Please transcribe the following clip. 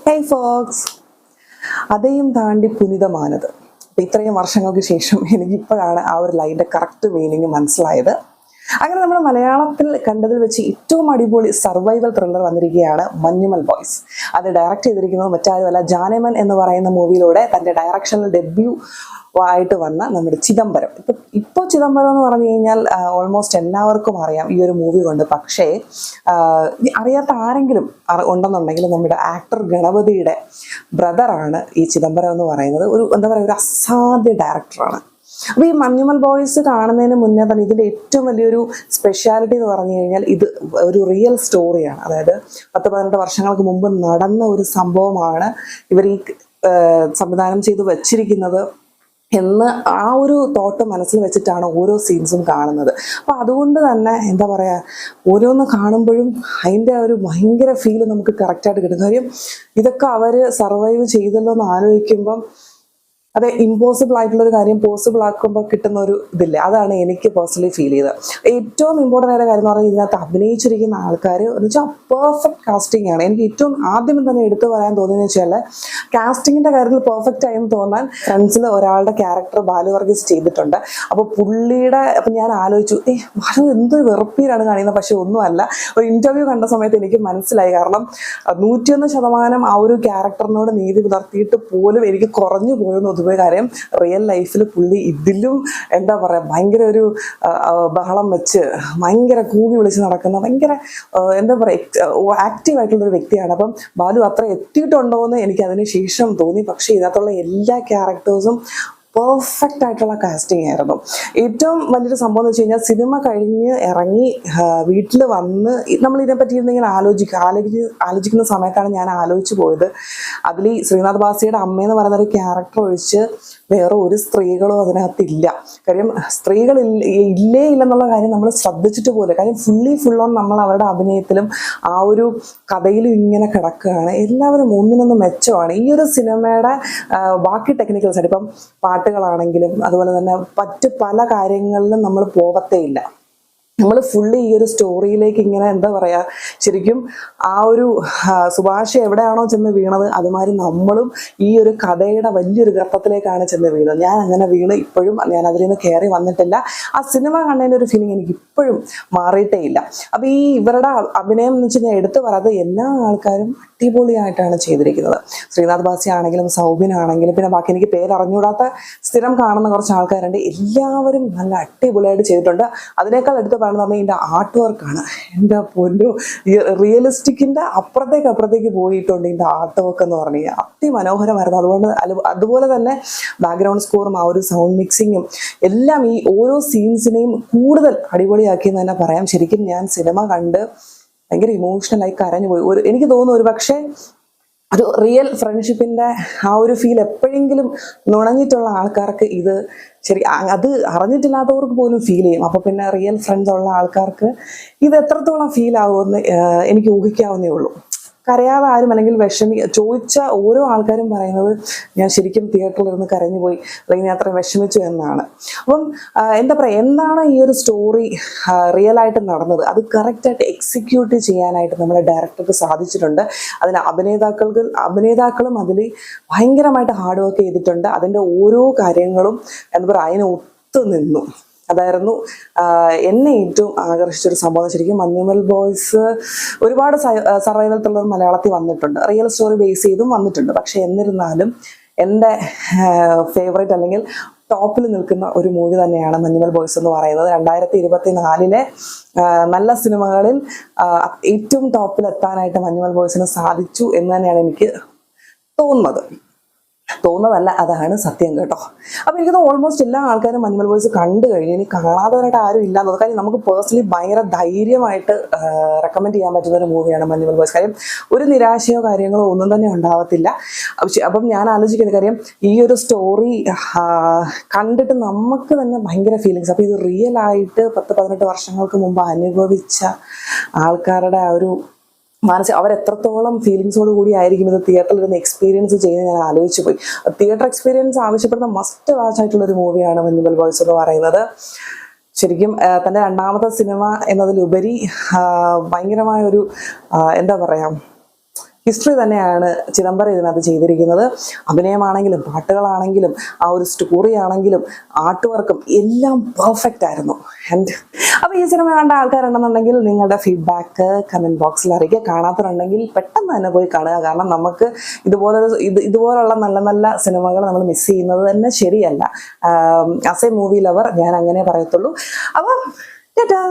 Hey Fox, അതേയും താണ്ടി പുനിതമാനത്. ഇത്രയും വർഷങ്ങൾക്ക് ശേഷം എനിക്കിപ്പോഴാണ് ആ ഒരു ലൈൻ്റെ കറക്റ്റ് മീനിങ് മനസ്സിലായത്. അങ്ങനെ നമ്മുടെ മലയാളത്തിൽ കണ്ടതിൽ വെച്ച് ഏറ്റവും അടിപൊളി സർവൈവൽ ത്രില്ലർ വന്നിരിക്കുകയാണ് മഞ്ഞുമൽ ബോയ്സ്. അത് ഡയറക്റ്റ് ചെയ്തിരിക്കുന്നത് മറ്റാരുമല്ല, ജാനമൻ എന്ന് പറയുന്ന മൂവിയിലൂടെ തൻ്റെ ഡയറക്ഷണൽ ഡെബ്യൂ ആയിട്ട് വന്ന നമ്മുടെ ചിദംബരം. ഇപ്പോൾ ചിദംബരം എന്ന് പറഞ്ഞു കഴിഞ്ഞാൽ ഓൾമോസ്റ്റ് എല്ലാവർക്കും അറിയാം ഈ ഒരു മൂവി കൊണ്ട്. പക്ഷേ അറിയാത്ത ആരെങ്കിലും ഉണ്ടെന്നുണ്ടെങ്കിൽ നമ്മുടെ ആക്ടർ ഗണപതിയുടെ ബ്രദറാണ് ഈ ചിദംബരം എന്ന് പറയുന്നത്. ഒരു എന്താ പറയുക, ഒരു അസാധ്യ ഡയറക്ടറാണ്. അപ്പോൾ ഈ മഞ്ഞുമൽ ബോയ്സ് കാണുന്നതിന് മുന്നേ തന്നെ ഇതിൻ്റെ ഏറ്റവും വലിയൊരു സ്പെഷ്യാലിറ്റി എന്ന് പറഞ്ഞു കഴിഞ്ഞാൽ ഇത് ഒരു റിയൽ സ്റ്റോറിയാണ്. അതായത് 10-18 വർഷങ്ങൾക്ക് മുമ്പ് നടന്ന ഒരു സംഭവമാണ് ഇവർ ഈ സംവിധാനം ചെയ്ത് വച്ചിരിക്കുന്നത് എന്ന് ആ ഒരു തോട്ട് മനസ്സിൽ വെച്ചിട്ടാണ് ഓരോ സീൻസും കാണുന്നത്. അപ്പോൾ അതുകൊണ്ട് തന്നെ എന്താ പറയുക, ഓരോന്ന് കാണുമ്പോഴും അതിൻ്റെ ഒരു ഭയങ്കര ഫീല് നമുക്ക് കറക്റ്റായിട്ട് കിട്ടും. കാര്യം ഇതൊക്കെ അവർ സർവൈവ് ചെയ്തല്ലോ എന്ന് ആലോചിക്കുമ്പം അത് ഇമ്പോസിബിൾ ആയിട്ടുള്ളൊരു കാര്യം പോസിബിൾ ആക്കുമ്പോൾ കിട്ടുന്ന ഒരു ഇതില്ലേ, അതാണ് എനിക്ക് പേഴ്സണലി ഫീൽ ചെയ്തത്. ഏറ്റവും ഇമ്പോർട്ടൻ്റ് ആയ കാര്യം എന്ന് പറഞ്ഞാൽ ഇതിനകത്ത് അഭിനയിച്ചിരിക്കുന്ന ആൾക്കാർ എന്ന് വെച്ചാൽ പെർഫെക്റ്റ് കാസ്റ്റിംഗ് ആണ്. എനിക്ക് ഏറ്റവും ആദ്യം തന്നെ എടുത്തു പറയാൻ തോന്നിയെന്ന് വെച്ചാൽ കാസ്റ്റിങ്ങിൻ്റെ കാര്യത്തിൽ പെർഫെക്റ്റ് ആയെന്ന് തോന്നാൻ ഫ്രണ്ട്സിൽ ഒരാളുടെ ക്യാരക്ടർ ബാലു വർഗീസ് ചെയ്തിട്ടുണ്ട്. അപ്പോൾ പുള്ളിയുടെ അപ്പം ഞാൻ ആലോചിച്ചു, ബാലു എന്തൊരു വെറുപ്പീരാണ് കാണിക്കുന്നത്. പക്ഷെ ഒന്നുമല്ല, ഒരു ഇൻ്റർവ്യൂ കണ്ട സമയത്ത് എനിക്ക് മനസ്സിലായി. കാരണം 101% ആ ഒരു ക്യാരക്ടറിനോട് നീതി പുലർത്തിയിട്ട് പോലും എനിക്ക് കുറഞ്ഞു പോയെന്ന് കാര്യം റിയൽ ലൈഫിൽ പുള്ളി ഇതിലും എന്താ പറയുക, ഭയങ്കര ഒരു ബഹളം വെച്ച് ഭയങ്കര കൂകി വിളിച്ച് നടക്കുന്ന ഭയങ്കര എന്താ പറയുക ആക്റ്റീവായിട്ടുള്ളൊരു വ്യക്തിയാണ്. അപ്പം ബാലു അത്ര എത്തിയിട്ടുണ്ടോ എന്ന് എനിക്ക് അതിന് ശേഷം തോന്നി. പക്ഷേ ഇതിനകത്തുള്ള എല്ലാ ക്യാരക്ടേഴ്സും പെർഫെക്റ്റ് ആയിട്ടുള്ള കാസ്റ്റിംഗ് ആയിരുന്നു. ഏറ്റവും വലിയൊരു സംഭവം എന്ന് വെച്ച് കഴിഞ്ഞാൽ സിനിമ കഴിഞ്ഞ് ഇറങ്ങി വീട്ടിൽ വന്ന് നമ്മൾ ഇതിനെപ്പറ്റി ഇങ്ങനെ ആലോചിക്കുന്ന സമയത്താണ് ഞാൻ ആലോചിച്ച് പോയത്, അതിൽ ശ്രീനാഥ് ബാസിയുടെ അമ്മയെന്ന് പറയുന്ന ഒരു ക്യാരക്ടർ ഒഴിച്ച് വേറെ ഒരു സ്ത്രീകളും അതിനകത്തില്ല. കാര്യം സ്ത്രീകൾ ഇല്ലെന്നുള്ള കാര്യം നമ്മൾ ശ്രദ്ധിച്ചിട്ട് പോലെ. കാര്യം ഫുൾ ഓൺ നമ്മൾ അവരുടെ അഭിനയത്തിലും ആ ഒരു കഥയിലും ഇങ്ങനെ കിടക്കുകയാണ്. എല്ലാവരും ഒന്നിനൊന്ന് മെച്ചമാണ്. ഈ ഒരു സിനിമയുടെ ബാക്കി ടെക്നിക്കൽസ് ആയിട്ട് ഇപ്പം പാട്ടുകളാണെങ്കിലും അതുപോലെ തന്നെ മറ്റ് പല കാര്യങ്ങളിലും നമ്മൾ പോകത്തേയില്ല. നമ്മൾ ഫുള്ളി ഈ ഒരു സ്റ്റോറിയിലേക്ക് ഇങ്ങനെ എന്താ പറയുക, ശരിക്കും ആ ഒരു സുഭാഷ് എവിടെയാണോ ചെന്ന് വീണത് അതുമാതിരി നമ്മളും ഈ ഒരു കഥയുടെ വലിയൊരു ഗർത്തത്തിലേക്കാണ് ചെന്ന് വീണത്. ഞാൻ അങ്ങനെ വീണ് ഇപ്പോഴും ഞാൻ അതിൽ നിന്ന് കയറി വന്നിട്ടില്ല. ആ സിനിമ കണ്ടതിൻ്റെ ഒരു ഫീലിംഗ് എനിക്ക് ഇപ്പോഴും മാറിയിട്ടേ ഇല്ല. അപ്പോൾ ഈ ഇവരുടെ അഭിനയം എന്ന് വെച്ച് കഴിഞ്ഞാൽ എടുത്തു പറയാതെ എല്ലാ ആൾക്കാരും അടിപൊളിയായിട്ടാണ് ചെയ്തിരിക്കുന്നത്. ശ്രീനാഥ് ബാസി ആണെങ്കിലും സൗബിനാണെങ്കിലും പിന്നെ ബാക്കി എനിക്ക് പേരറിഞ്ഞൂടാത്ത സ്ഥിരം കാണുന്ന കുറച്ച് ആൾക്കാരുണ്ട്. എല്ലാവരും നല്ല അടിപൊളിയായിട്ട് ചെയ്തിട്ടുണ്ട്. അതിനേക്കാൾ എടുത്ത് പറയുന്നത് പറഞ്ഞാൽ ഇതിൻ്റെ ആർട്ട് വർക്കാണ്. എൻ്റെ പൊന്നു, ഈ റിയലിസ്റ്റിക്കിൻ്റെ അപ്പുറത്തേക്ക് പോയിട്ടുണ്ട് ഇതിൻ്റെ ആർട്ട് വർക്ക് എന്ന് പറഞ്ഞു കഴിഞ്ഞാൽ അതിമനോഹരമായിരുന്നു. അതുപോലെ തന്നെ ബാക്ക്ഗ്രൗണ്ട് സ്കോറും ആ ഒരു സൗണ്ട് മിക്സിങ്ങും എല്ലാം ഈ ഓരോ സീൻസിനെയും കൂടുതൽ അടിപൊളിയാക്കിയെന്ന് തന്നെ പറയാം. ശരിക്കും ഞാൻ സിനിമ കണ്ട് ഭയങ്കര ഇമോഷണലായി കരഞ്ഞു പോയി. എനിക്ക് തോന്നുന്നു ഒരു പക്ഷേ ഒരു റിയൽ ഫ്രണ്ട്ഷിപ്പിൻ്റെ ആ ഒരു ഫീൽ എപ്പോഴെങ്കിലും നുണഞ്ഞിട്ടുള്ള ആൾക്കാർക്ക് ഇത് ശരി, അത് അറിഞ്ഞിട്ടില്ലാത്തവർക്ക് പോലും ഫീൽ ചെയ്യും. അപ്പോൾ പിന്നെ റിയൽ ഫ്രണ്ട്സ് ഉള്ള ആൾക്കാർക്ക് ഇത് എത്രത്തോളം ഫീൽ ആവുമെന്ന് എനിക്ക് ഊഹിക്കാവുന്നേ ഉള്ളൂ. കരയാതെ ആരും അല്ലെങ്കിൽ ചോദിച്ച ഓരോ ആൾക്കാരും പറയുന്നത് ഞാൻ ശരിക്കും തിയേറ്ററിൽ ഇരുന്ന് കരഞ്ഞു പോയി അല്ലെങ്കിൽ ഞാൻ അത്ര വിഷമിച്ചു എന്നാണ്. അപ്പം എന്താ പറയുക, എന്താണ് ഈ ഒരു സ്റ്റോറി റിയലായിട്ട് നടന്നത് അത് കറക്റ്റായിട്ട് എക്സിക്യൂട്ട് ചെയ്യാനായിട്ട് നമ്മുടെ ഡയറക്ടർക്ക് സാധിച്ചിട്ടുണ്ട്. അതിന് അഭിനേതാക്കളും അതിൽ ഭയങ്കരമായിട്ട് ഹാർഡ് വർക്ക് ചെയ്തിട്ടുണ്ട്. അതിൻ്റെ ഓരോ കാര്യങ്ങളും എന്താ പറയുക അതിന് ഒത്തു നിന്നു. അതായിരുന്നു എന്നെ ഏറ്റവും ആകർഷിച്ചൊരു സംഭവം. ശരിക്കും മഞ്ഞുമൽ ബോയ്സ് ഒരുപാട് സർവൈവൽ ത്രില്ലർ മലയാളത്തിൽ വന്നിട്ടുണ്ട്, റിയൽ സ്റ്റോറി ബേസ് ചെയ്തും വന്നിട്ടുണ്ട്. പക്ഷെ എന്നിരുന്നാലും എൻ്റെ ഫേവറേറ്റ് അല്ലെങ്കിൽ ടോപ്പിൽ നിൽക്കുന്ന ഒരു മൂവി തന്നെയാണ് മഞ്ഞുമൽ ബോയ്സ് എന്ന് പറയുന്നത്. 2024 നല്ല സിനിമകളിൽ ഏറ്റവും ടോപ്പിൽ എത്താനായിട്ട് മഞ്ഞുമൽ ബോയ്സിന് സാധിച്ചു എന്ന് തന്നെയാണ് എനിക്ക് തോന്നുന്നതല്ല, അതാണ് സത്യം കേട്ടോ. അപ്പോൾ എനിക്കത് ഓൾമോസ്റ്റ് എല്ലാ ആൾക്കാരും മഞ്ഞുമൽ ബോയ്സ് കണ്ടു കഴിഞ്ഞു. ഇനി കാണാത്തവരായിട്ട് ആരും ഇല്ലാന്ന് തോന്നുന്നു. കാര്യം നമുക്ക് പേഴ്സണലി ഭയങ്കര ധൈര്യമായിട്ട് റെക്കമെൻഡ് ചെയ്യാൻ പറ്റുന്ന ഒരു മൂവിയാണ് മഞ്ഞുമൽ ബോയ്സ്. കാര്യം ഒരു നിരാശയോ കാര്യങ്ങളോ ഒന്നും തന്നെ ഉണ്ടാവത്തില്ല. അപ്പം ഞാൻ ആലോചിക്കുന്ന കാര്യം ഈ ഒരു സ്റ്റോറി കണ്ടിട്ട് നമുക്ക് തന്നെ ഭയങ്കര ഫീലിങ്സ്. അപ്പോൾ ഇത് റിയലായിട്ട് 10-18 വർഷങ്ങൾക്ക് മുമ്പ് അനുഭവിച്ച ആൾക്കാരുടെ ആ ഒരു അവരെത്രത്തോളം ഫീലിങ്സോട് കൂടി ആയിരിക്കും ഇത് തിയേറ്ററിൽ ഇരുന്ന് എക്സ്പീരിയൻസ് ചെയ്യുന്നത് ഞാൻ ആലോചിച്ച് പോയി. തിയേറ്റർ എക്സ്പീരിയൻസ് ആവശ്യപ്പെടുന്ന മസ്റ്റ് വാച്ച് ആയിട്ടുള്ളൊരു മൂവിയാണ് മഞ്ഞുമൽ ബോയ്സ് എന്ന് പറയുന്നത്. ശരിക്കും തൻ്റെ രണ്ടാമത്തെ സിനിമ എന്നതിലുപരി ഭയങ്കരമായ ഒരു എന്താ പറയുക ഹിസ്റ്ററി തന്നെയാണ് ചിദംബരം ഇതിനകത്ത് ചെയ്തിരിക്കുന്നത്. അഭിനയമാണെങ്കിലും പാട്ടുകളാണെങ്കിലും ആ ഒരു സ്റ്റോറി ആണെങ്കിലും ആർട്ട് വർക്കും എല്ലാം പെർഫെക്റ്റ് ആയിരുന്നു. ആൻഡ് അപ്പോൾ ഈ സിനിമ കണ്ട ആൾക്കാരുണ്ടെന്നുണ്ടെങ്കിൽ നിങ്ങളുടെ ഫീഡ്ബാക്ക് കമൻറ്റ് ബോക്സിൽ അറിയിക്കുക. കാണാത്തവരുണ്ടെങ്കിൽ പെട്ടെന്ന് തന്നെ പോയി കാണുക. കാരണം നമുക്ക് ഇതുപോലുള്ള നല്ല നല്ല സിനിമകൾ നമ്മൾ മിസ് ചെയ്യുന്നത് തന്നെ ശരിയല്ല. ആസ് എ മൂവി ലവർ ഞാൻ അങ്ങനെ പറയത്തുള്ളൂ. അപ്പം ടാറ്റാ.